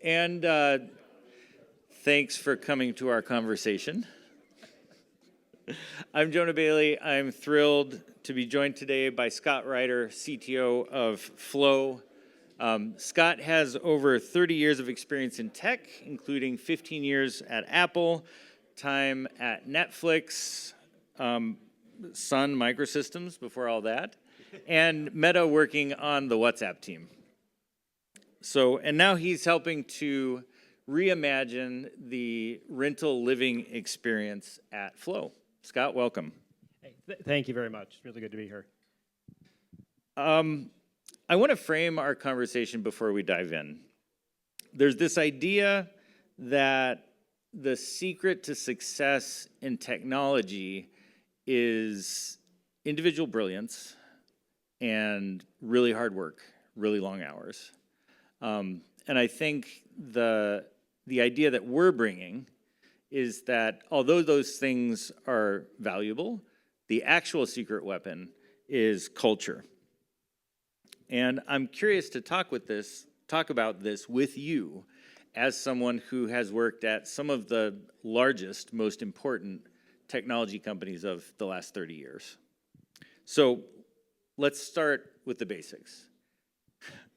and thanks for coming to our conversation. I'm Jonah Bailey. I'm thrilled to be joined today by Scott Ryder, CTO of Flow. Scott has over 30 years of experience in tech, including 15 years at Apple, time at Netflix, Sun Microsystems before all that, and Meta working on the WhatsApp team. And now he's helping to reimagine the rental living experience at Flow. Scott, welcome. Hey, thank you very much. Really good to be here. I want to frame our conversation before we dive in. There's this idea that the secret to success in technology is individual brilliance and really hard work, really long hours. And I think the idea that we're bringing is that although those things are valuable, the actual secret weapon is culture. And I'm curious to talk about this with you as someone who has worked at some of the largest, most important technology companies of the last 30 years. So let's start with the basics.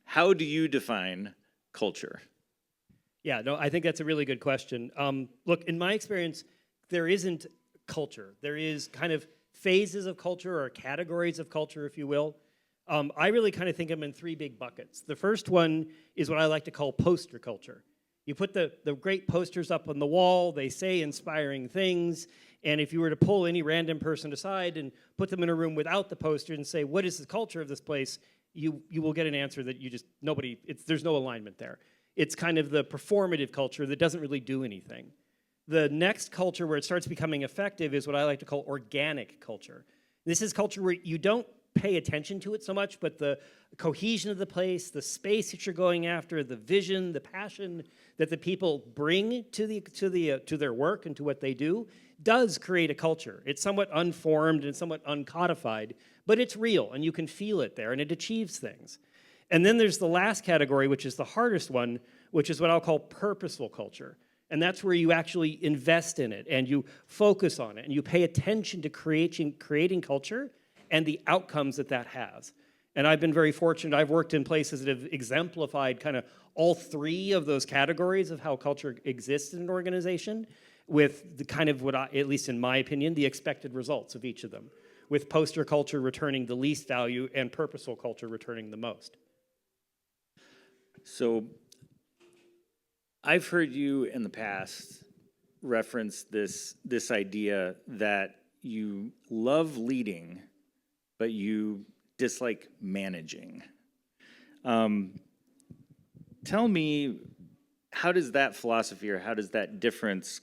How do you define culture? Yeah, no, I think that's a really good question. Look, in my experience, there isn't culture. There is kind of phases of culture or categories of culture, if you will. I really kind of think of them in three big buckets. The first one is what I like to call poster culture. You put the great posters up on the wall, they say inspiring things, and if you were to pull any random person aside and put them in a room without the poster and say, what is the culture of this place, you will get an answer that there's no alignment there. It's kind of the performative culture that doesn't really do anything. The next culture where it starts becoming effective is what I like to call organic culture. This is culture where you don't pay attention to it so much, but the cohesion of the place, the space that you're going after, the vision, the passion that the people bring to their work and to what they do does create a culture. It's somewhat unformed and somewhat uncodified, but it's real and you can feel it there and it achieves things. And then there's the last category, which is the hardest one, which is what I'll call purposeful culture. And that's where you actually invest in it and you focus on it and you pay attention to creating culture and the outcomes that has. And I've been very fortunate. I've worked in places that have exemplified kind of all three of those categories of how culture exists in an organization with the kind of at least in my opinion, the expected results of each of them, with poster culture returning the least value and purposeful culture returning the most. So I've heard you in the past reference this idea that you love leading, but you dislike managing. Tell me, how does that philosophy or how does that difference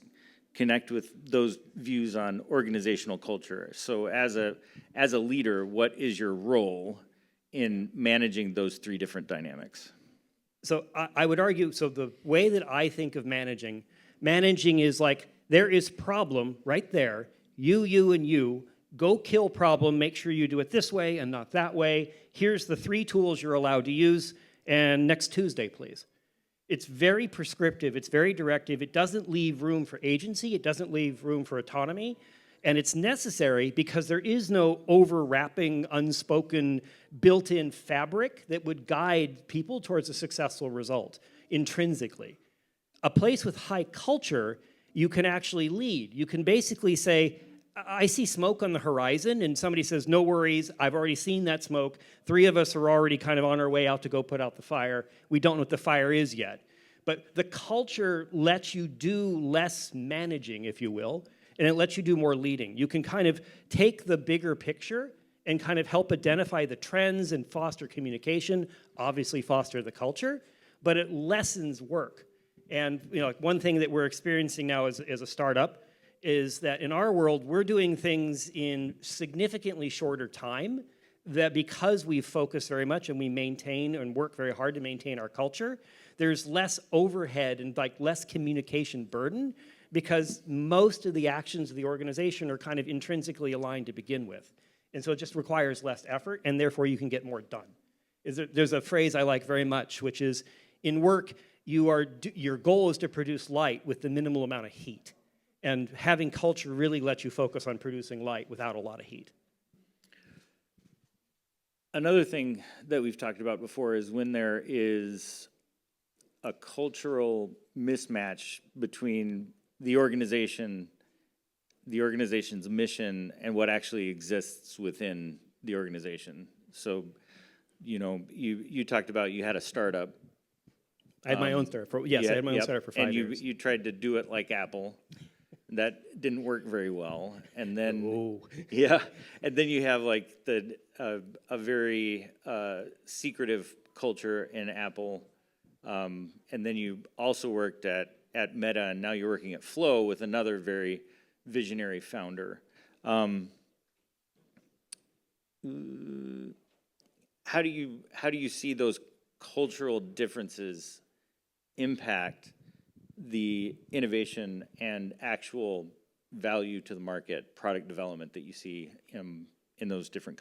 connect with those views on organizational culture? So as a leader, what is your role in managing those three different dynamics? So I would argue, so the way that I think of managing is like, there is problem right there, you, and you, go kill problem, make sure you do it this way and not that way. Here's the 3 tools you're allowed to use, and next Tuesday, please. It's very prescriptive, it's very directive, it doesn't leave room for agency, it doesn't leave room for autonomy, and it's necessary because there is no overwrapping, unspoken, built-in fabric that would guide people towards a successful result intrinsically. A place with high culture, you can actually lead. You can basically say, I see smoke on the horizon, and somebody says, no worries, I've already seen that smoke. 3 of us are already kind of on our way out to go put out the fire. We don't know what the fire is yet. But the culture lets you do less managing, if you will, and it lets you do more leading. You can kind of take the bigger picture and kind of help identify the trends and foster communication, obviously foster the culture, but it lessens work. And one thing that we're experiencing now as a startup is that in our world, we're doing things in significantly shorter time, that because we focus very much and we maintain and work very hard to maintain our culture, there's less overhead and less communication burden because most of the actions of the organization are kind of intrinsically aligned to begin with. And so it just requires less effort, and therefore you can get more done. There's a phrase I like very much, which is, in work, your goal is to produce light with the minimal amount of heat. And having culture really lets you focus on producing light without a lot of heat. Another thing that we've talked about before is when there is a cultural mismatch between the organization's mission and what actually exists within the organization. So, you talked about you had a startup. I had my own startup for, yes, I had my own startup for 5 years. And you tried to do it like Apple. That didn't work very well. And then, and then you have like a very secretive culture in Apple. And then you also worked at Meta, and now you're working at Flow with another very visionary founder. How do you see those cultural differences impact the innovation and actual value to the market, product development that you see in those different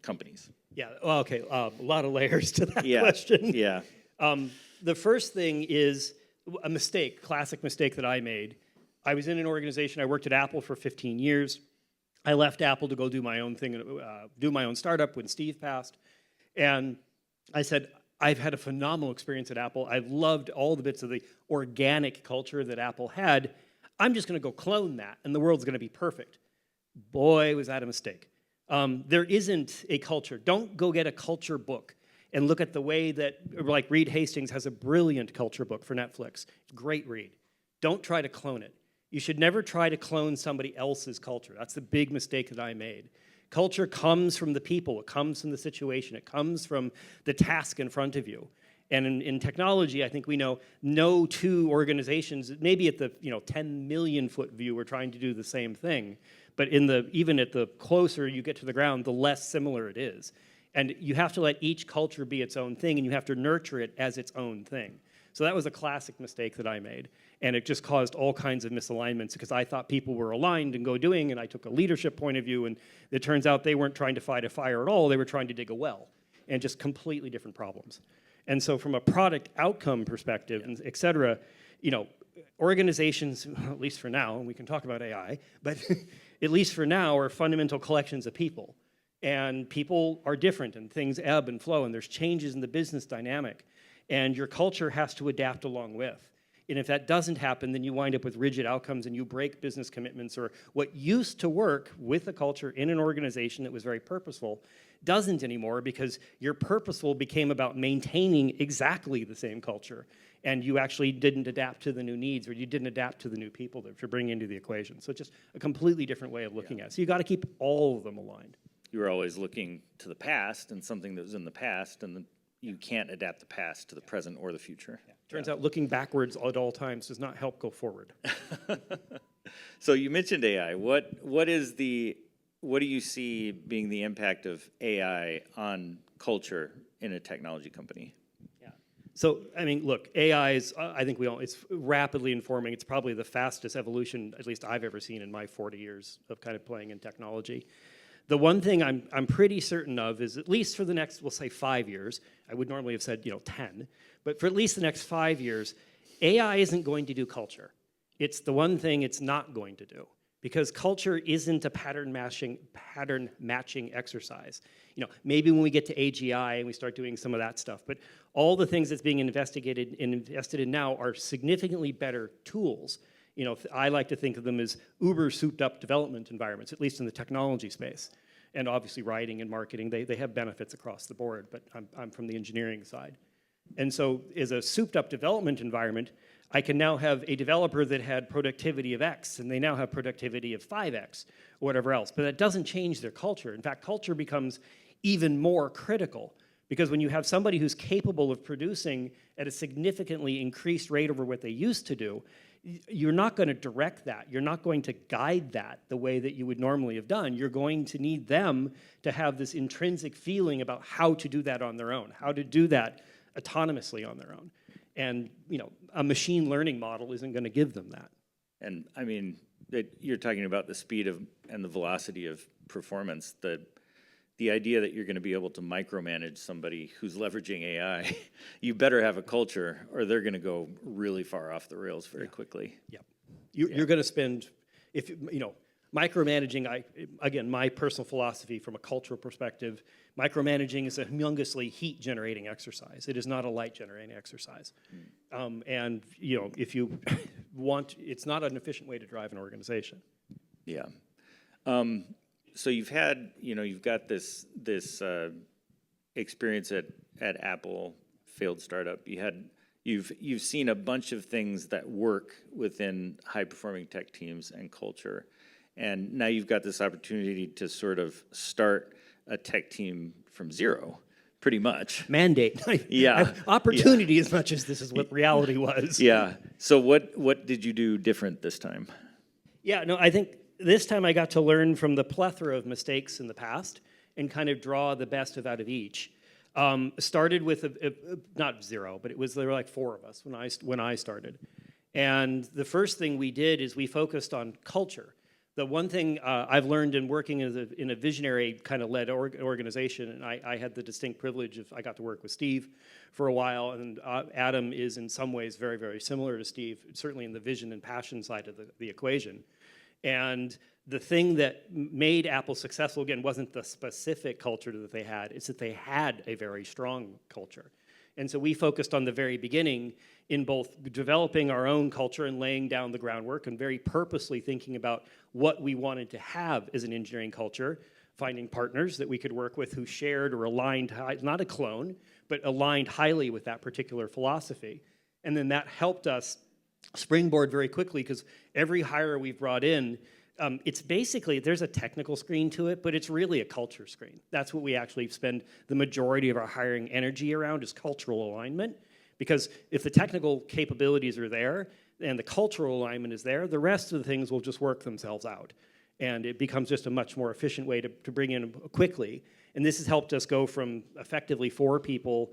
companies? Yeah, well, okay, a lot of layers to that question. Yeah. The first thing is a mistake, classic mistake that I made. I was in an organization, I worked at Apple for 15 years. I left Apple to go do my own thing, do my own startup when Steve passed. And I said, I've had a phenomenal experience at Apple. I've loved all the bits of the organic culture that Apple had. I'm just going to go clone that, and the world's going to be perfect. Boy, was that a mistake. There isn't a culture. Don't go get a culture book and look at the way that, like Reed Hastings has a brilliant culture book for Netflix. Great read. Don't try to clone it. You should never try to clone somebody else's culture. That's the big mistake that I made. Culture comes from the people, it comes from the situation, it comes from the task in front of you. And in technology, I think we know no two organizations, maybe at the 10 million foot view, we're trying to do the same thing. But even at the closer you get to the ground, the less similar it is. And you have to let each culture be its own thing, and you have to nurture it as its own thing. So that was a classic mistake that I made. And it just caused all kinds of misalignments because I thought people were aligned and doing, and I took a leadership point of view, and it turns out they weren't trying to fight a fire at all, they were trying to dig a well, and just completely different problems. And so from a product outcome perspective, and et cetera, organizations, at least for now, and we can talk about AI, but at least for now, are fundamental collections of people. And people are different, and things ebb and flow, and there's changes in the business dynamic. And your culture has to adapt along with. And if that doesn't happen, then you wind up with rigid outcomes and you break business commitments, or what used to work with a culture in an organization that was very purposeful doesn't anymore because your purposeful became about maintaining exactly the same culture. And you actually didn't adapt to the new needs, or you didn't adapt to the new people that you're bringing into the equation. So it's just a completely different way of looking at it. So you got to keep all of them aligned. You were always looking to the past and something that was in the past, and you can't adapt the past to the present or the future. Yeah. Turns out looking backwards at all times does not help go forward. So you mentioned AI. What do you see being the impact of AI on culture in a technology company? Yeah. So, I mean, look, AI is, I think it's rapidly informing. It's probably the fastest evolution, at least I've ever seen in my 40 years of kind of playing in technology. The one thing I'm pretty certain of is, at least for the next, we'll say 5 years, I would normally have said 10, but for at least the next 5 years, AI isn't going to do culture. It's the one thing it's not going to do, because culture isn't a pattern matching exercise. Maybe when we get to AGI and we start doing some of that stuff, but all the things that's being investigated and invested in now are significantly better tools. I like to think of them as uber souped up development environments, at least in the technology space. And obviously writing and marketing, they have benefits across the board, but I'm from the engineering side. And so as a souped up development environment, I can now have a developer that had productivity of X, and they now have productivity of 5X, or whatever else. But that doesn't change their culture. In fact, culture becomes even more critical, because when you have somebody who's capable of producing at a significantly increased rate over what they used to do, you're not going to direct that. You're not going to guide that the way that you would normally have done. You're going to need them to have this intrinsic feeling about how to do that on their own, how to do that autonomously on their own. And a machine learning model isn't going to give them that. And I mean, you're talking about the speed and the velocity of performance. the idea that you're going to be able to micromanage somebody who's leveraging AI, you better have a culture or they're going to go really far off the rails very quickly. Yep. You're going to spend, if you know, micromanaging, again, my personal philosophy from a cultural perspective, micromanaging is a humongously heat-generating exercise. It is not a light-generating exercise. And, you know, if you want, it's not an efficient way to drive an organization. Yeah. So you've had, you know, you've got this experience at Apple, failed startup. You've seen a bunch of things that work within high-performing tech teams and culture. And now you've got this opportunity to sort of start a tech team from zero, pretty much. Mandate. Yeah. Opportunity as much as this is what reality was. Yeah. So what did you do different this time? Yeah, no, I think this time I got to learn from the plethora of mistakes in the past and kind of draw the best out of each. Started with not zero, but there were like 4 of us when I started. And the first thing we did is we focused on culture. The one thing I've learned in working in a visionary kind of led organization, and I had the distinct privilege of, I got to work with Steve for a while, and Adam is in some ways very, very similar to Steve, certainly in the vision and passion side of the equation. And the thing that made Apple successful, again, wasn't the specific culture that they had, it's that they had a very strong culture. And so we focused on the very beginning in both developing our own culture and laying down the groundwork and very purposely thinking about what we wanted to have as an engineering culture, finding partners that we could work with who shared or aligned, not a clone, but aligned highly with that particular philosophy. And then that helped us springboard very quickly because every hire we've brought in, it's basically, there's a technical screen to it, but it's really a culture screen. That's what we actually spend the majority of our hiring energy around is cultural alignment. Because if the technical capabilities are there and the cultural alignment is there, the rest of the things will just work themselves out. And it becomes just a much more efficient way to bring in quickly. And this has helped us go from effectively 4 people,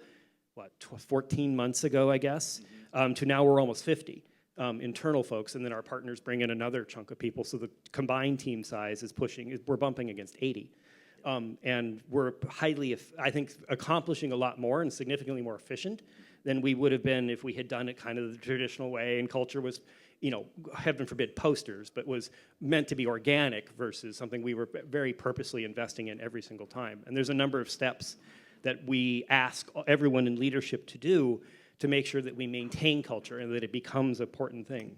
14 months ago, I guess, to now we're almost 50. Internal folks, and then our partners bring in another chunk of people, so the combined team size is we're bumping against 80. And we're highly, I think, accomplishing a lot more and significantly more efficient than we would have been if we had done it kind of the traditional way, and culture was, you know, heaven forbid posters, but was meant to be organic versus something we were very purposely investing in every single time. And there's a number of steps that we ask everyone in leadership to do to make sure that we maintain culture and that it becomes an important thing.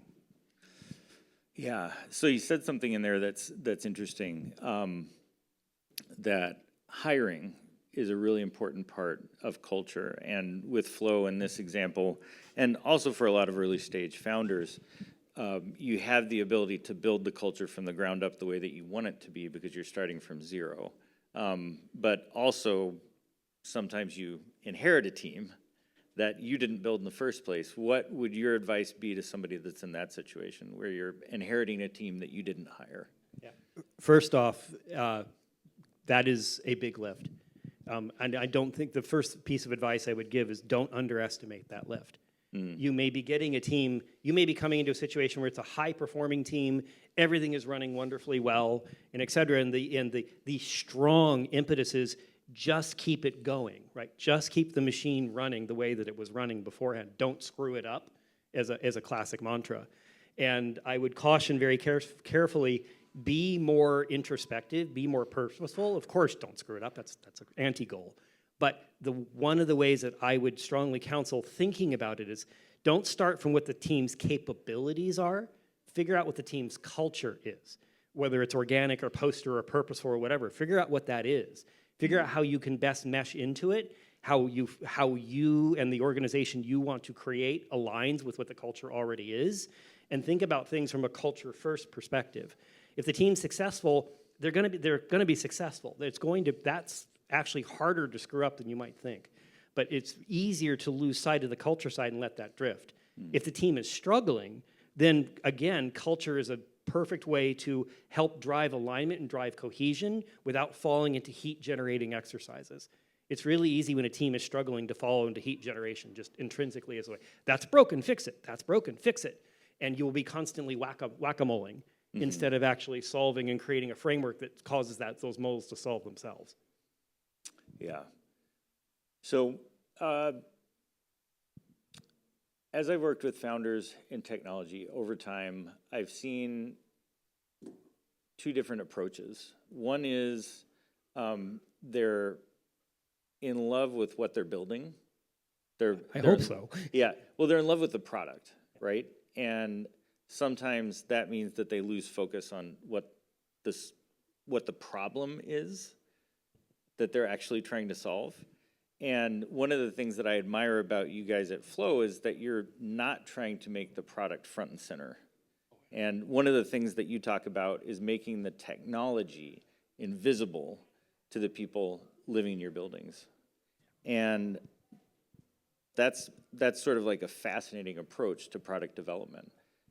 Yeah, so you said something in there that's interesting, that hiring is a really important part of culture. And with Flow in this example, and also for a lot of early stage founders, you have the ability to build the culture from the ground up the way that you want it to be because you're starting from zero. But also, sometimes you inherit a team that you didn't build in the first place. What would your advice be to somebody that's in that situation where you're inheriting a team that you didn't hire? Yeah. First off, that is a big lift. And I don't think the first piece of advice I would give is don't underestimate that lift. You may be getting a team, you may be coming into a situation where it's a high-performing team, everything is running wonderfully well, and et cetera, and the strong impetus is just keep it going, right? Just keep the machine running the way that it was running beforehand. Don't screw it up as a classic mantra. And I would caution very carefully, be more introspective, be more purposeful. Of course, don't screw it up. That's an anti-goal. But one of the ways that I would strongly counsel thinking about it is don't start from what the team's capabilities are. Figure out what the team's culture is, whether it's organic or poster or purposeful or whatever. Figure out what that is. Figure out how you can best mesh into it, how you and the organization you want to create aligns with what the culture already is, and think about things from a culture-first perspective. If the team's successful, they're going to be successful. That's actually harder to screw up than you might think. But it's easier to lose sight of the culture side and let that drift. If the team is struggling, then again, culture is a perfect way to help drive alignment and drive cohesion without falling into heat-generating exercises. It's really easy when a team is struggling to fall into heat generation, just intrinsically as a way. That's broken, fix it. That's broken, fix it. And you'll be constantly whack-a-moling instead of actually solving and creating a framework that causes those moles to solve themselves. Yeah. So, as I've worked with founders in technology over time, I've seen two different approaches. One is they're in love with what they're building. I hope so. Yeah. Well, they're in love with the product, right? And sometimes that means that they lose focus on what the problem is that they're actually trying to solve. And one of the things that I admire about you guys at Flow is that you're not trying to make the product front and center. And one of the things that you talk about is making the technology invisible to the people living in your buildings. And that's sort of like a fascinating approach to product development.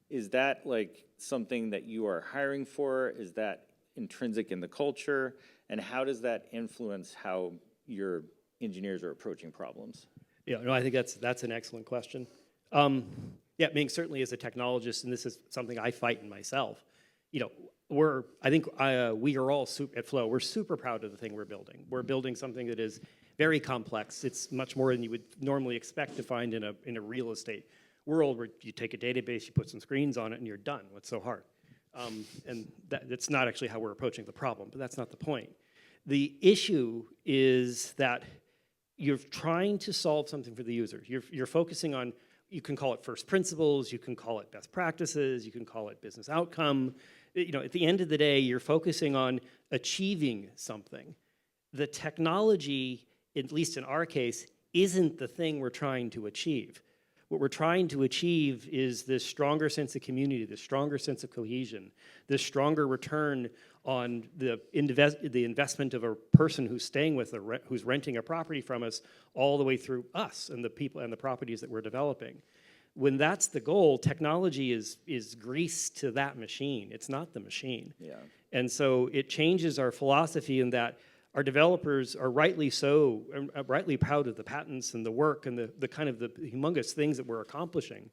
Is that like something that you are hiring for? Is that intrinsic in the culture? And how does that influence how your engineers are approaching problems? Yeah, no, I think that's an excellent question. Yeah, Ming, certainly as a technologist, and this is something I fight in myself, you know, we are all at Flow, we're super proud of the thing we're building. We're building something that is very complex. It's much more than you would normally expect to find in a real estate world where you take a database, you put some screens on it, and you're done. What's so hard? And that's not actually how we're approaching the problem, but that's not the point. The issue is that you're trying to solve something for the user. You're focusing on, you can call it first principles, you can call it best practices, you can call it business outcome. You know, at the end of the day, you're focusing on achieving something. The technology, at least in our case, isn't the thing we're trying to achieve. What we're trying to achieve is this stronger sense of community, this stronger sense of cohesion, this stronger return on the investment of a person who's staying with who's renting a property from us, all the way through us and the people and the properties that we're developing. When that's the goal, technology is grease to that machine. It's not the machine. Yeah. And so it changes our philosophy in that our developers are rightly proud of the patents and the work and the kind of the humongous things that we're accomplishing.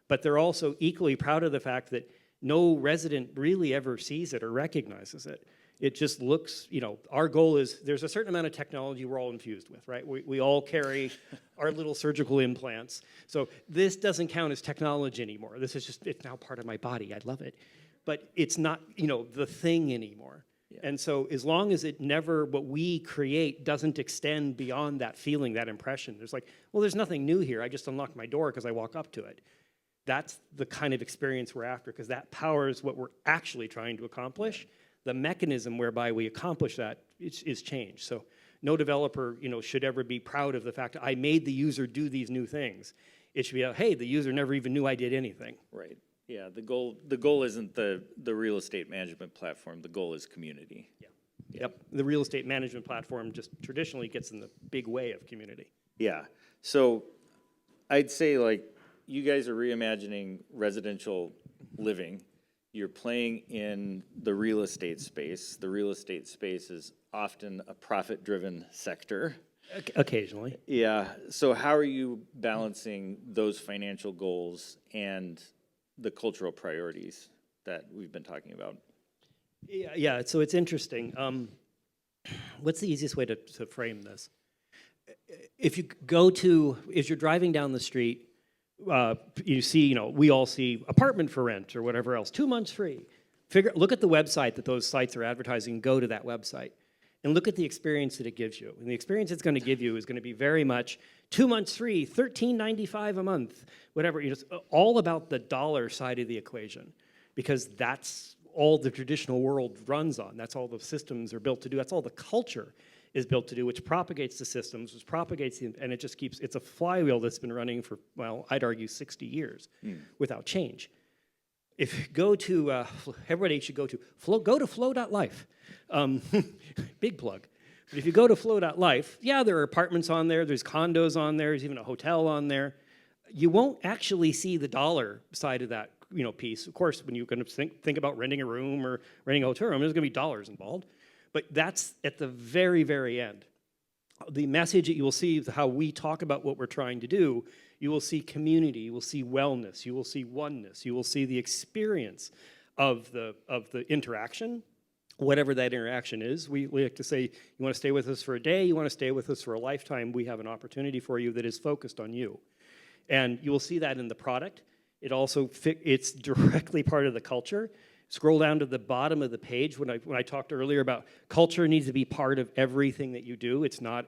But they're also equally proud of the fact that no resident really ever sees it or recognizes it. It just looks, you know, our goal is there's a certain amount of technology we're all infused with, right? We all carry our little surgical implants. So this doesn't count as technology anymore. This is just, it's now part of my body. I love it. But it's not, you know, the thing anymore. Yeah. And so as long as what we create doesn't extend beyond that feeling, that impression, there's like, well, there's nothing new here. I just unlocked my door because I walk up to it. That's the kind of experience we're after, because that powers what we're actually trying to accomplish. The mechanism whereby we accomplish that is change. So no developer, you know, should ever be proud of the fact that I made the user do these new things. It should be, hey, the user never even knew I did anything. Right. Yeah. The goal isn't the real estate management platform. The goal is community. Yeah. Yep. The real estate management platform just traditionally gets in the big way of community. Yeah. So I'd say, like, you guys are reimagining residential living. You're playing in the real estate space. The real estate space is often a profit-driven sector. Occasionally. Yeah. So how are you balancing those financial goals and the cultural priorities that we've been talking about? Yeah. So it's interesting. What's the easiest way to frame this? If you're driving down the street, you see, you know, we all see apartment for rent or whatever else, 2 months free. Look at the website that those sites are advertising, go to that website, and look at the experience that it gives you. And the experience it's going to give you is going to be very much 2 months free, $13.95 a month, whatever. It's all about the dollar side of the equation, because that's all the traditional world runs on. That's all the systems are built to do. That's all the culture is built to do, which propagates the systems, which propagates and it just keeps, it's a flywheel that's been running for, well, I'd argue 60 years without change. If you go to, everybody should go to flow.life. Big plug. But if you go to flow.life, yeah, there are apartments on there, there's condos on there, there's even a hotel on there. You won't actually see the dollar side of that, you know, piece. Of course, when you're going to think about renting a room or renting a hotel room, there's going to be dollars involved. But that's at the very, very end. The message that you will see is how we talk about what we're trying to do. You will see community, you will see wellness, you will see oneness, you will see the experience of the interaction whatever that interaction is. We like to say, you want to stay with us for a day, you want to stay with us for a lifetime, we have an opportunity for you that is focused on you. And you will see that in the product. It also it's directly part of the culture. Scroll down to the bottom of the page when I talked earlier about culture needs to be part of everything that you do. It's not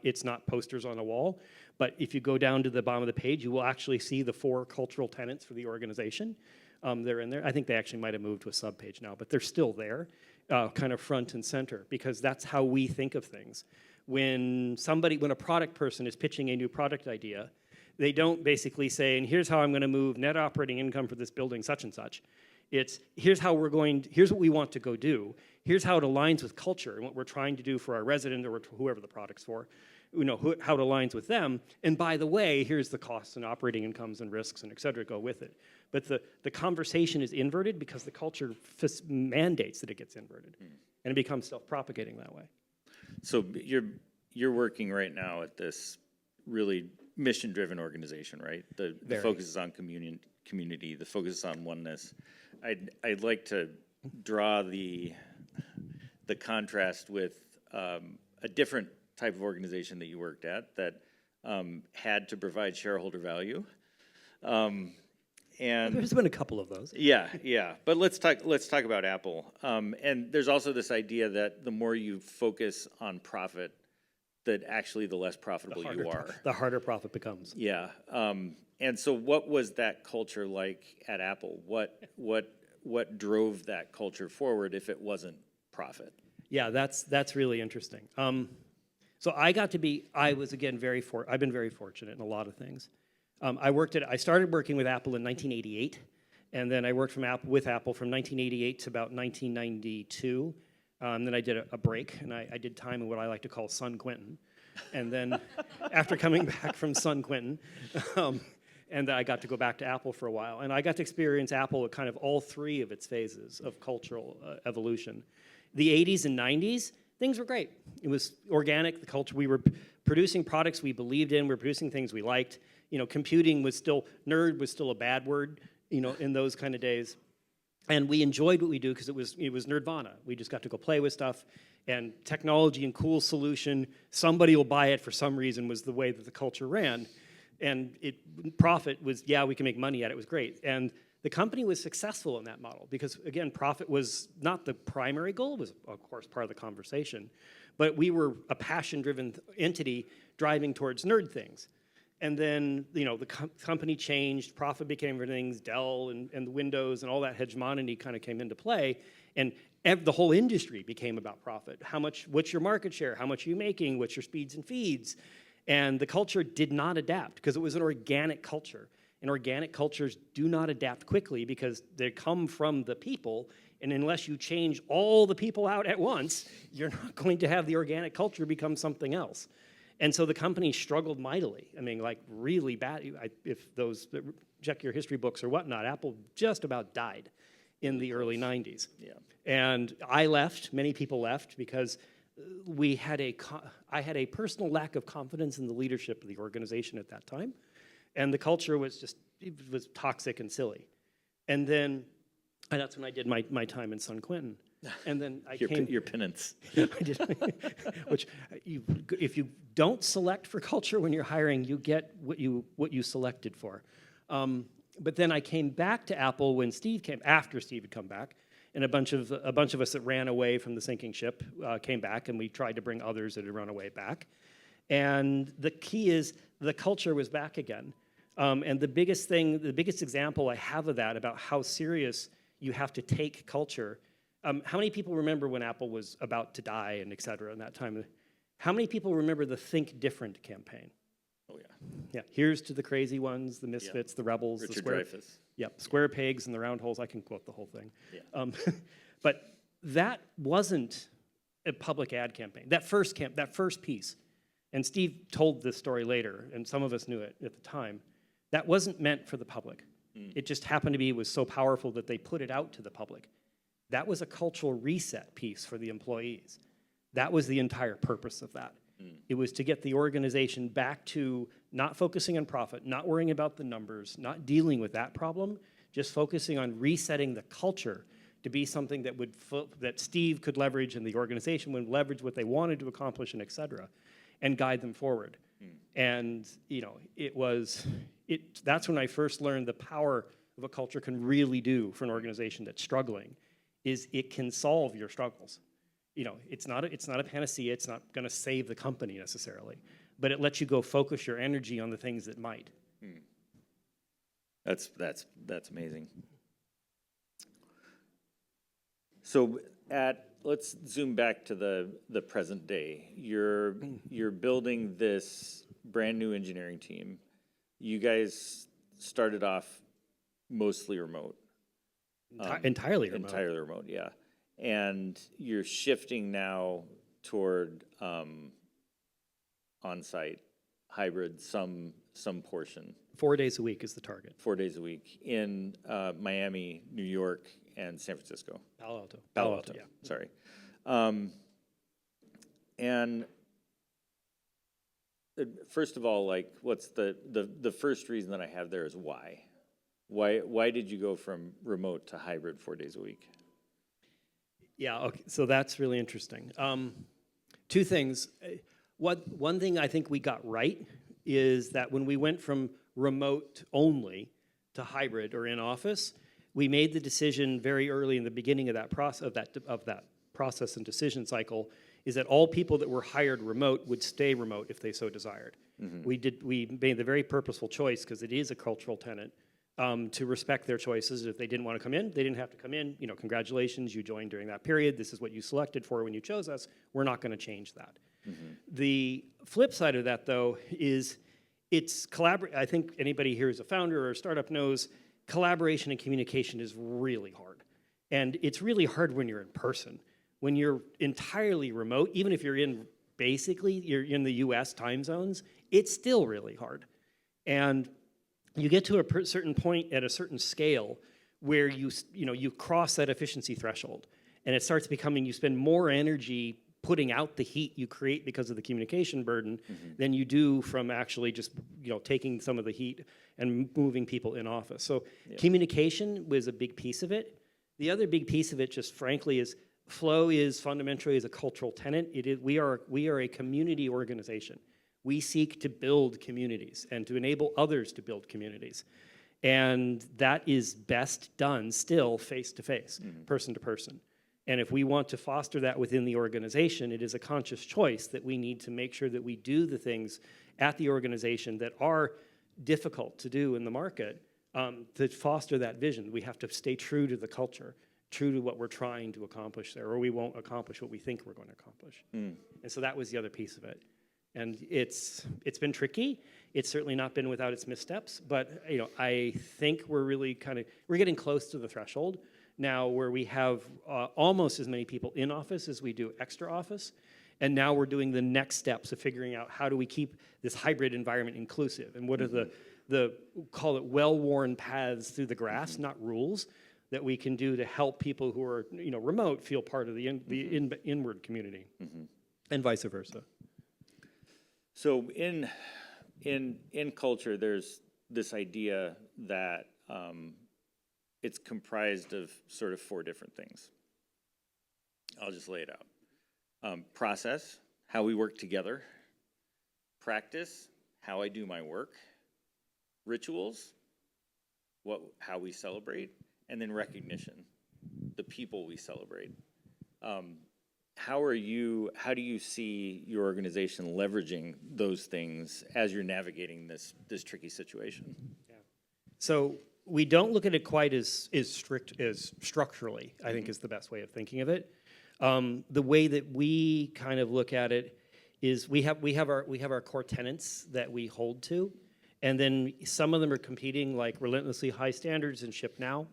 posters on a wall. But if you go down to the bottom of the page, you will actually see the 4 cultural tenets for the organization. They're in there. I think they actually might have moved to a subpage now, but they're still there, kind of front and center, because that's how we think of things. When a product person is pitching a new product idea, they don't basically say, and here's how I'm going to move net operating income for this building such and such. It's here's what we want to go do. Here's how it aligns with culture and what we're trying to do for our resident or whoever the product's for. How it aligns with them. And by the way, here's the costs and operating incomes and risks and et cetera go with it. But the conversation is inverted because the culture mandates that it gets inverted. And it becomes self-propagating that way. So you're working right now at this really mission-driven organization, right? The focus is on community, the focus is on oneness. I'd like to draw the contrast with a different type of organization that you worked at that had to provide shareholder value. And there's been a couple of those. Yeah. But let's talk about Apple. And there's also this idea that the more you focus on profit, that actually the less profitable you are. The harder profit becomes. Yeah. And so what was that culture like at Apple? What drove that culture forward if it wasn't profit? Yeah, that's really interesting. So I've been very fortunate in a lot of things. I started working with Apple in 1988, and then I worked with Apple from 1988 to about 1992. Then I did a break, and I did time in what I like to call San Quentin. And then after coming back from San Quentin, and I got to go back to Apple for a while. And I got to experience Apple at kind of all 3 of its phases of cultural evolution. The 80s and 90s, things were great. It was organic, the culture. We were producing products we believed in. We were producing things we liked. Computing nerd was still a bad word, in those kind of days. And we enjoyed what we do because it was nerdvana. We just got to go play with stuff. And technology and cool solution, somebody will buy it for some reason, was the way that the culture ran. And profit was, we can make money at it. It was great. And the company was successful in that model because, again, profit was not the primary goal. It was, of course, part of the conversation. But we were a passion-driven entity driving towards nerd things. And then, the company changed. Profit became everything. Dell and the Windows and all that hegemony kind of came into play. And the whole industry became about profit. What's your market share? How much are you making? What's your speeds and feeds? And the culture did not adapt because it was an organic culture. And organic cultures do not adapt quickly because they come from the people. And unless you change all the people out at once, you're not going to have the organic culture become something else. And so the company struggled mightily. I mean, like really bad. If those check your history books or whatnot, Apple just about died in the early 90s. Yeah. And I left, many people left, because I had a personal lack of confidence in the leadership of the organization at that time. And the culture was toxic and silly. And that's when I did my time in San Quentin. And then your penance. I did, if you don't select for culture when you're hiring, you get what you selected for. But then I came back to Apple when after Steve had come back, and a bunch of us that ran away from the sinking ship came back, and we tried to bring others that had run away back. And the key is the culture was back again. And the biggest example I have of that, about how serious you have to take culture. How many people remember when Apple was about to die and et cetera in that time? How many people remember the Think Different campaign? Oh, yeah. Yeah, here's to the crazy ones, the misfits, the rebels, Richard the square. Dreyfuss. Yep, square pegs and the round holes. I can quote the whole thing. Yeah. But that wasn't a public ad campaign. That first piece, and Steve told this story later, and some of us knew it at the time, that wasn't meant for the public. It just happened to be, it was so powerful that they put it out to the public. That was a cultural reset piece for the employees. That was the entire purpose of that. It was to get the organization back to not focusing on profit, not worrying about the numbers, not dealing with that problem, just focusing on resetting the culture to be something that that Steve could leverage and the organization would leverage what they wanted to accomplish and et cetera, and guide them forward. And that's when I first learned the power of what culture can really do for an organization that's struggling, is it can solve your struggles. It's not a panacea. It's not going to save the company necessarily, but it lets you go focus your energy on the things that might. That's amazing. So let's zoom back to the present day. You're building this brand new engineering team. You guys started off mostly remote. Entirely remote. Entirely remote, yeah. And you're shifting now toward on-site, hybrid, some portion. 4 days a week is the target. 4 days a week in Miami, New York, and San Francisco. Palo Alto. Yeah. Sorry. And first of all, like, what's the first reason that I have there is why? Why did you go from remote to hybrid 4 days a week? Yeah, okay, so that's really interesting. Two things. One thing I think we got right is that when we went from remote only to hybrid or in office, we made the decision very early in the beginning of that process and decision cycle is that all people that were hired remote would stay remote if they so desired. We made the very purposeful choice, because it is a cultural tenet, to respect their choices. If they didn't want to come in, they didn't have to come in. Congratulations, you joined during that period. This is what you selected for when you chose us. We're not going to change that. The flip side of that, though, is it's I think anybody here who's a founder or a startup knows collaboration and communication is really hard. And it's really hard when you're in person. When you're entirely remote, even if you're in the US time zones, it's still really hard. And you get to a certain point at a certain scale where you cross that efficiency threshold, and it starts becoming, you spend more energy putting out the heat you create because of the communication burden than you do from actually just taking some of the heat and moving people in office. So communication was a big piece of it. The other big piece of it, just frankly, is Flow is fundamentally a cultural tenet. We are a community organization. We seek to build communities and to enable others to build communities. And that is best done still face-to-face, person-to-person. And if we want to foster that within the organization, it is a conscious choice that we need to make sure that we do the things at the organization that are difficult to do in the market to foster that vision. We have to stay true to the culture, true to what we're trying to accomplish there, or we won't accomplish what we think we're going to accomplish. And so that was the other piece of it. And it's been tricky. It's certainly not been without its missteps, but I think we're really we're getting close to the threshold now where we have almost as many people in office as we do extra office. And now we're doing the next steps of figuring out how do we keep this hybrid environment inclusive, and what are the call it well-worn paths through the grass, not rules, that we can do to help people who are remote feel part of the inward community, and vice versa. So in culture, there's this idea that it's comprised of sort of four different things. I'll just lay it out. Process, how we work together. Practice, how I do my work. Rituals, how we celebrate. And then recognition, the people we celebrate. How do you see your organization leveraging those things as you're navigating this tricky situation? Yeah. So we don't look at it quite as strict as structurally, I think is the best way of thinking of it. The way that we kind of look at it is we have our core tenets that we hold to, and then some of them are competing, like relentlessly high standards and ship now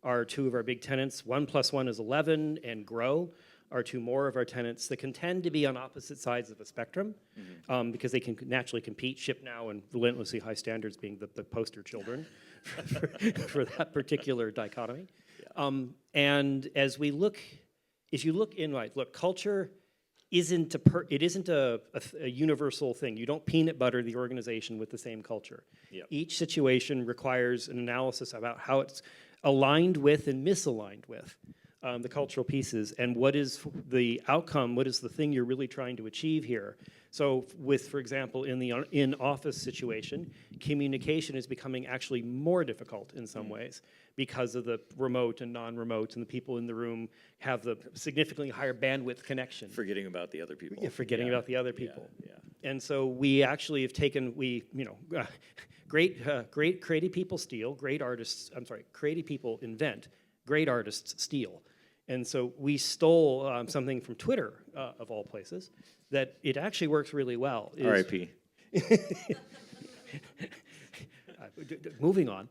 are two of our big tenets. 1 + 1 is 11, and grow are two more of our tenets that can tend to be on opposite sides of a spectrum, because they can naturally compete, ship now and relentlessly high standards being the poster children for that particular dichotomy. Yeah. And as you look in, culture isn't a universal thing. You don't peanut butter the organization with the same culture. Yep. Each situation requires an analysis about how it's aligned with and misaligned with the cultural pieces, and what is the outcome, what is the thing you're really trying to achieve here. So with, for example, in the in-office situation, communication is becoming actually more difficult in some ways because of the remote and non-remote, and the people in the room have the significantly higher bandwidth connection. Forgetting about the other people. Yeah, forgetting about the other people. Yeah. And so we actually have taken, great creative people steal, creative people invent, great artists steal. And so we stole something from Twitter, of all places, that it actually works really well. R.I.P. Moving on.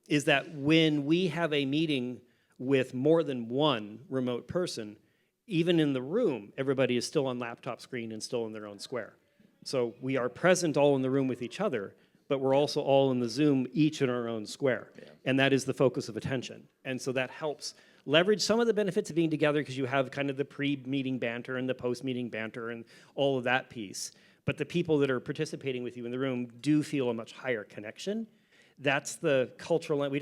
Is that when we have a meeting with more than one remote person, even in the room, everybody is still on laptop screen and still in their own square. So we are present all in the room with each other, but we're also all in the Zoom, each in our own square. Yeah. And that is the focus of attention. And so that helps leverage some of the benefits of being together, because you have kind of the pre-meeting banter and the post-meeting banter and all of that piece. But the people that are participating with you in the room do feel a much higher connection. That's the cultural, we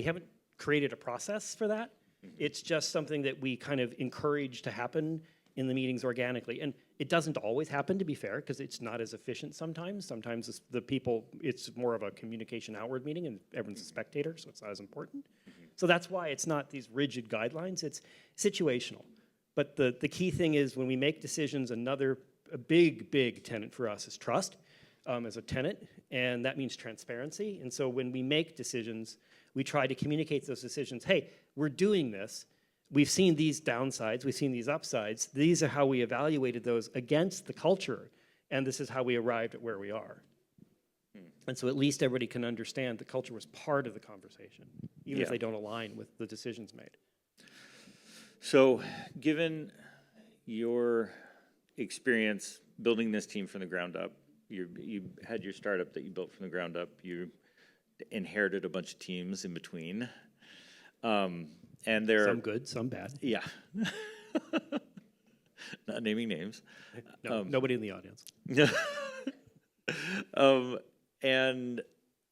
haven't created a process for that. It's just something that we kind of encourage to happen in the meetings organically. And it doesn't always happen, to be fair, because it's not as efficient sometimes. Sometimes it's more of a communication outward meeting and everyone's a spectator, so it's not as important. So that's why it's not these rigid guidelines, it's situational. But the key thing is when we make decisions, a big tenet for us is trust as a tenet, and that means transparency. And so when we make decisions, we try to communicate those decisions. Hey, we're doing this. We've seen these downsides, we've seen these upsides. These are how we evaluated those against the culture, and this is how we arrived at where we are. And so at least everybody can understand the culture was part of the conversation, even if they don't align with the decisions made. So given your experience building this team from the ground up, you had your startup that you built from the ground up, you inherited a bunch of teams in between. And there some good, some bad. Yeah. Not naming names. No, nobody in the audience. And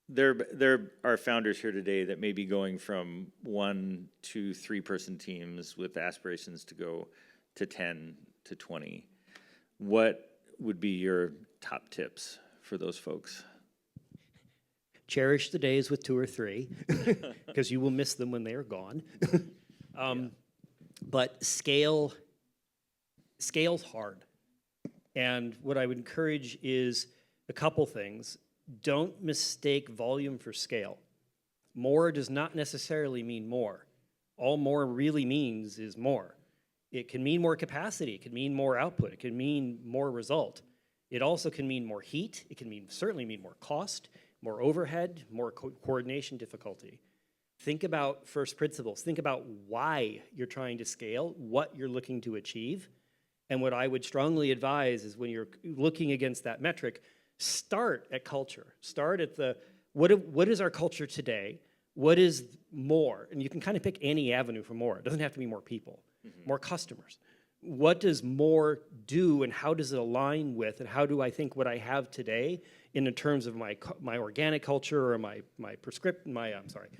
there are founders here today that may be going from 1 to 3 person teams with aspirations to go to 10 to 20. What would be your top tips for those folks? Cherish the days with 2 or 3, because you will miss them when they are gone. But scale's hard. And what I would encourage is a couple things. Don't mistake volume for scale. More does not necessarily mean more. All more really means is more. It can mean more capacity. It can mean more output. It can mean more result. It also can mean more heat. It can certainly mean more cost, more overhead, more coordination difficulty. Think about first principles. Think about why you're trying to scale, what you're looking to achieve. And what I would strongly advise is when you're looking against that metric, start at culture. Start at what is our culture today? What is more? And you can kind of pick any avenue for more. It doesn't have to be more people, more customers. What does more do, and how does it align with, and how do I think what I have today in terms of my organic culture or my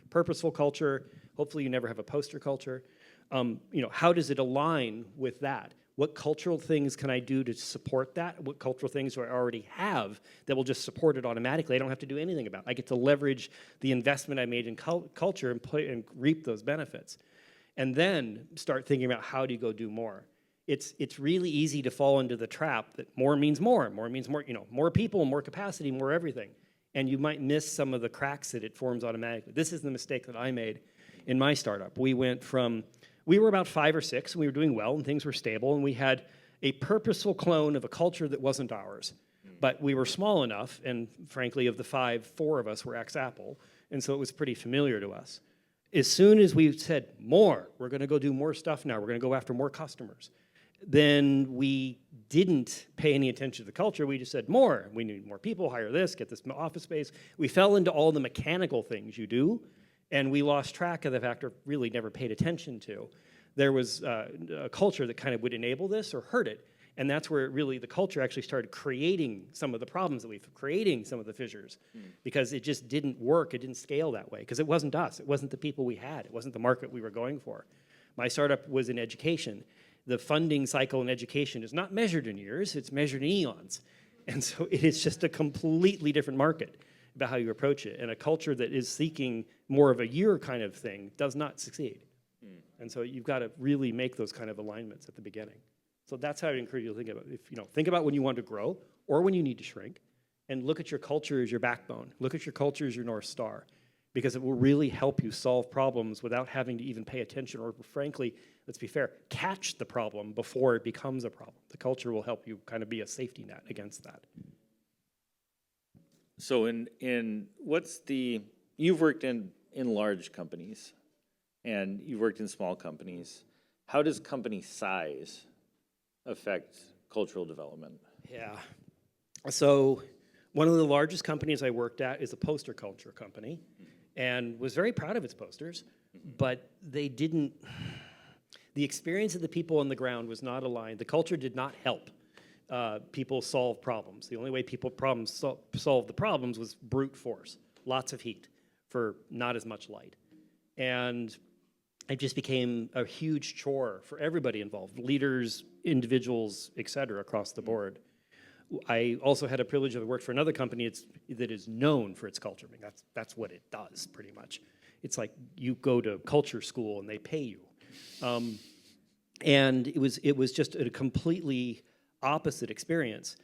purposeful culture? Hopefully you never have a poster culture. How does it align with that? What cultural things can I do to support that? What cultural things do I already have that will just support it automatically? I don't have to do anything about it. I get to leverage the investment I made in culture and reap those benefits. And then start thinking about how do you go do more. It's really easy to fall into the trap that more means more. More means more, more people, more capacity, more everything. And you might miss some of the cracks that it forms automatically. This is the mistake that I made in my startup. We were about 5 or 6, and we were doing well, and things were stable, and we had a purposeful clone of a culture that wasn't ours. But we were small enough, and frankly, of the 5, 4 of us were ex-Apple, and so it was pretty familiar to us. As soon as we said, more, we're going to go do more stuff now, we're going to go after more customers, then we didn't pay any attention to the culture. We just said, more. We need more people, hire this, get this office space. We fell into all the mechanical things you do, and we lost track of the factor really never paid attention to. There was a culture that kind of would enable this or hurt it, And that's where really the culture actually started creating some of the problems that creating some of the fissures, because it just didn't work. It didn't scale that way because it wasn't us. It wasn't the people we had. It wasn't the market we were going for. My startup was in education. The funding cycle in education is not measured in years, it's measured in eons. And so it is just a completely different market about how you approach it. And a culture that is seeking more of a year kind of thing does not succeed. And so you've got to really make those kind of alignments at the beginning. So that's how I encourage you to think about it. Think about when you want to grow or when you need to shrink, and look at your culture as your backbone. Look at your culture as your North Star, because it will really help you solve problems without having to even pay attention or, frankly, let's be fair, catch the problem before it becomes a problem. The culture will help you kind of be a safety net against that. So you've worked in large companies and you've worked in small companies. How does company size affect cultural development? Yeah. So one of the largest companies I worked at is a poster culture company, and was very proud of its posters, but the experience of the people on the ground was not aligned. The culture did not help people solve problems. The only way people solve the problems was brute force, lots of heat for not as much light. And it just became a huge chore for everybody involved, leaders, individuals, et cetera, across the board. I also had a privilege of work for another company that is known for its culture. I mean, that's what it does, pretty much. It's like you go to culture school and they pay you. And it was just a completely opposite experience.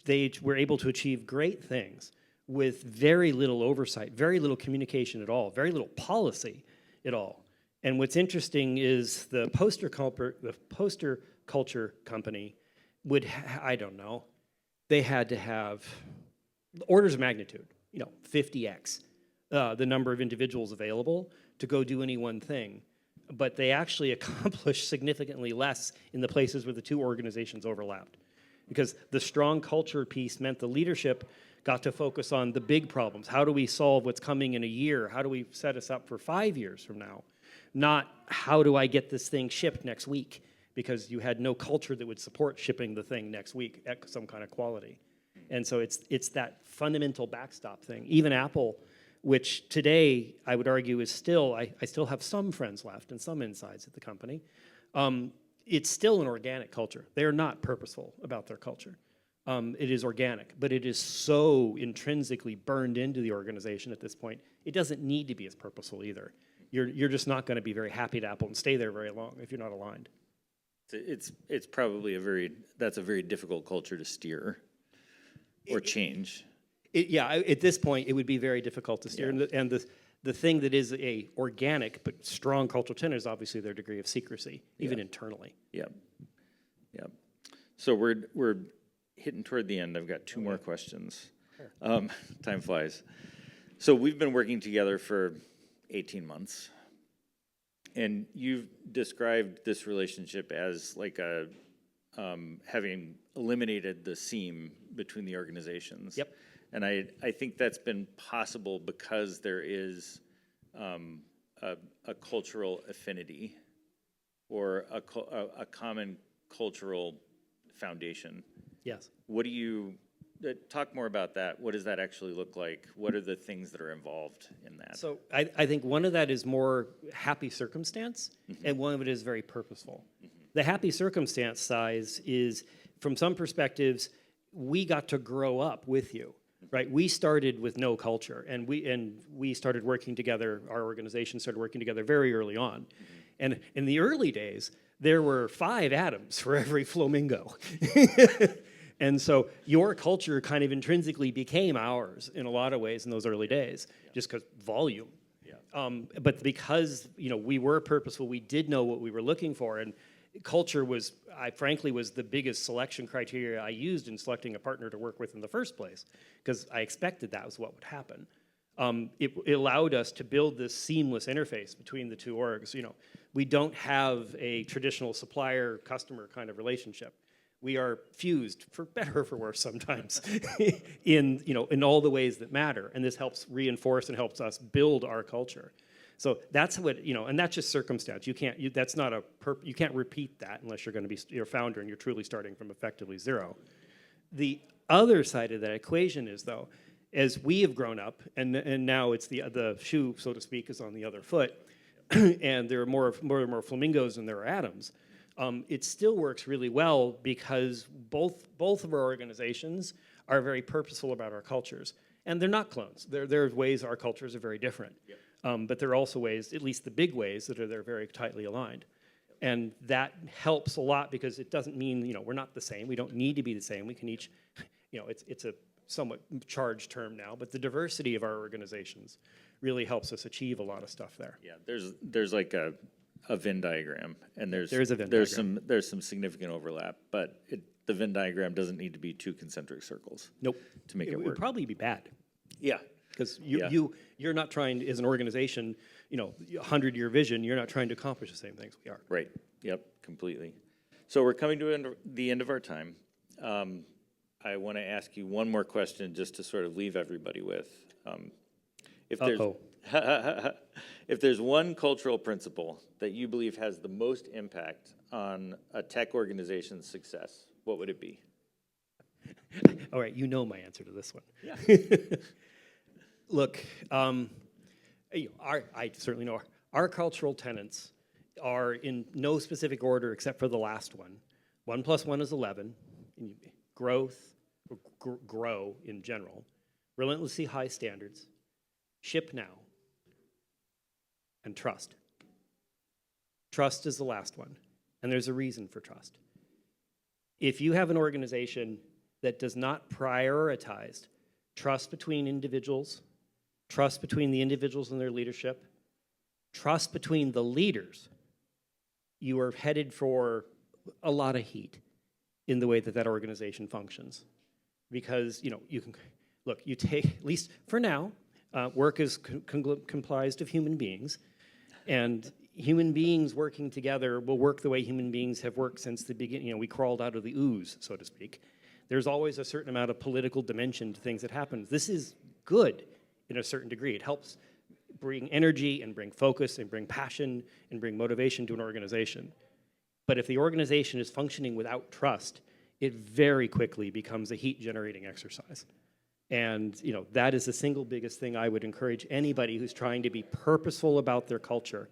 They were able to achieve great things with very little oversight, very little communication at all, very little policy at all. And what's interesting is the poster culture company would, I don't know, they had to have orders of magnitude, 50x the number of individuals available to go do any one thing. But they actually accomplished significantly less in the places where the two organizations overlapped. Because the strong culture piece meant the leadership got to focus on the big problems. How do we solve what's coming in a year? How do we set us up for 5 years from now? Not how do I get this thing shipped next week, because you had no culture that would support shipping the thing next week at some kind of quality. And so it's that fundamental backstop thing. Even Apple, which today I would argue is still, I still have some friends left and some insides at the company, it's still an organic culture. They are not purposeful about their culture. It is organic, but it is so intrinsically burned into the organization at this point, it doesn't need to be as purposeful either. You're just not going to be very happy at Apple and stay there very long if you're not aligned. It's probably that's a very difficult culture to steer or change. At this point, it would be very difficult to steer. Yeah. And the thing that is a organic but strong cultural tenet is obviously their degree of secrecy, even internally. Yep. So we're hitting toward the end. I've got two more questions. Sure. Time flies. So we've been working together for 18 months. And you've described this relationship as like having eliminated the seam between the organizations. Yep. And I think that's been possible because there is a cultural affinity or a common cultural foundation. Yes. What do you talk more about that? What does that actually look like? What are the things that are involved in that? So I think one of that is more happy circumstance, and one of it is very purposeful. The happy circumstance size is, from some perspectives, we got to grow up with you, right? We started with no culture, and we started working together. Our organization started working together very early on, and in the early days, there were 5 atoms for every flamingo. And so your culture kind of intrinsically became ours in a lot of ways in those early days, just because volume. Yeah. But because we were purposeful, we did know what we were looking for, and culture was, frankly, was the biggest selection criteria I used in selecting a partner to work with in the first place, because I expected that was what would happen. It allowed us to build this seamless interface between the two orgs. We don't have a traditional supplier-customer kind of relationship. We are fused, for better or for worse sometimes, in all the ways that matter. And this helps reinforce and helps us build our culture. So that's what, and that's just circumstance. You can't, that's not you can't repeat that unless you're going to be your founder and you're truly starting from effectively zero. The other side of that equation is, though, as we have grown up, and now it's the shoe, so to speak, is on the other foot, and there are more flamingos than there are atoms. It still works really well because both of our organizations are very purposeful about our cultures. And they're not clones. There are ways our cultures are very different. Yep. But there are also ways, at least the big ways, that they're very tightly aligned. And that helps a lot because it doesn't mean, we're not the same. We don't need to be the same. We can each, it's a somewhat charged term now, but the diversity of our organizations really helps us achieve a lot of stuff there. Yeah, there's like a Venn diagram, and there's some significant overlap, but the Venn diagram doesn't need to be two concentric circles. Nope. To make it work. It would probably be bad. Yeah. Because you're not trying, as an organization, 100-year vision, you're not trying to accomplish the same things we are. Right. Yep, completely. So we're coming to the end of our time. I want to ask you one more question just to sort of leave everybody with. If there's one cultural principle that you believe has the most impact on a tech organization's success, what would it be? All right, my answer to this one. Yeah. Look, I certainly know our cultural tenets are in no specific order except for the last one. 1 + 1 is 11. Growth, grow in general. Relentlessly high standards. Ship now. And trust. Trust is the last one. And there's a reason for trust. If you have an organization that does not prioritize trust between individuals, trust between the individuals and their leadership, trust between the leaders, you are headed for a lot of heat in the way that organization functions. Because, you can, look, you take, at least for now, work is comprised of human beings, and human beings working together will work the way human beings have worked since the beginning. We crawled out of the ooze, so to speak. There's always a certain amount of political dimension to things that happen. This is good in a certain degree. It helps bring energy and bring focus and bring passion and bring motivation to an organization. But if the organization is functioning without trust, it very quickly becomes a heat-generating exercise. And that is the single biggest thing I would encourage anybody who's trying to be purposeful about their culture.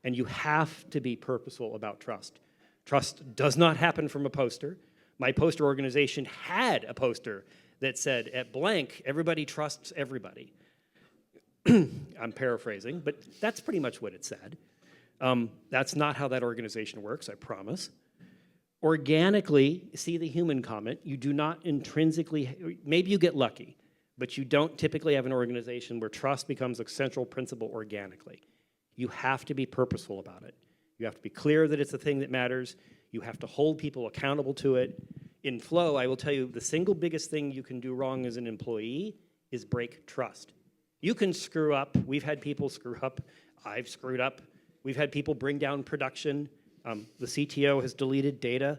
And you have to be purposeful about trust. Trust does not happen from a poster. My poster organization had a poster that said, at blank, everybody trusts everybody. I'm paraphrasing, but that's pretty much what it said. That's not how that organization works, I promise. Organically, see the human comment, you do not intrinsically, maybe you get lucky, but you don't typically have an organization where trust becomes a central principle organically. You have to be purposeful about it. You have to be clear that it's the thing that matters. You have to hold people accountable to it. In Flow, I will tell you, the single biggest thing you can do wrong as an employee is break trust. You can screw up. We've had people screw up. I've screwed up. We've had people bring down production. The CTO has deleted data.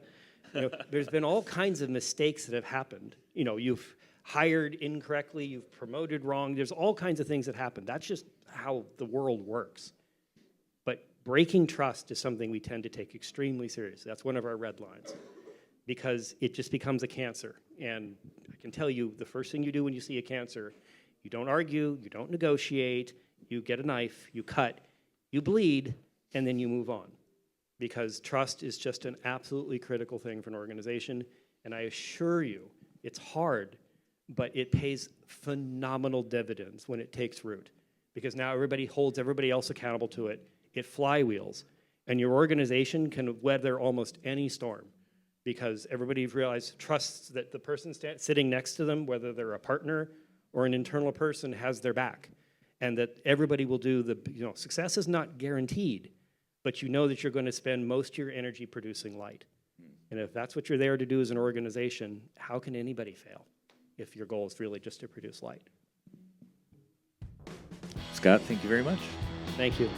There's been all kinds of mistakes that have happened. You've hired incorrectly, you've promoted wrong. There's all kinds of things that happen. That's just how the world works. But breaking trust is something we tend to take extremely seriously. That's one of our red lines because it just becomes a cancer. And I can tell you, the first thing you do when you see a cancer, you don't argue, you don't negotiate, you get a knife, you cut, you bleed, and then you move on. Because trust is just an absolutely critical thing for an organization. And I assure you, it's hard, but it pays phenomenal dividends when it takes root. Because now everybody holds everybody else accountable to it. It flywheels. And your organization can weather almost any storm. Because everybody trusts that the person sitting next to them, whether they're a partner or an internal person, has their back. And that everybody will do success is not guaranteed. But you know that you're going to spend most of your energy producing light. And if that's what you're there to do as an organization, how can anybody fail if your goal is really just to produce light? Scott, thank you very much. Thank you.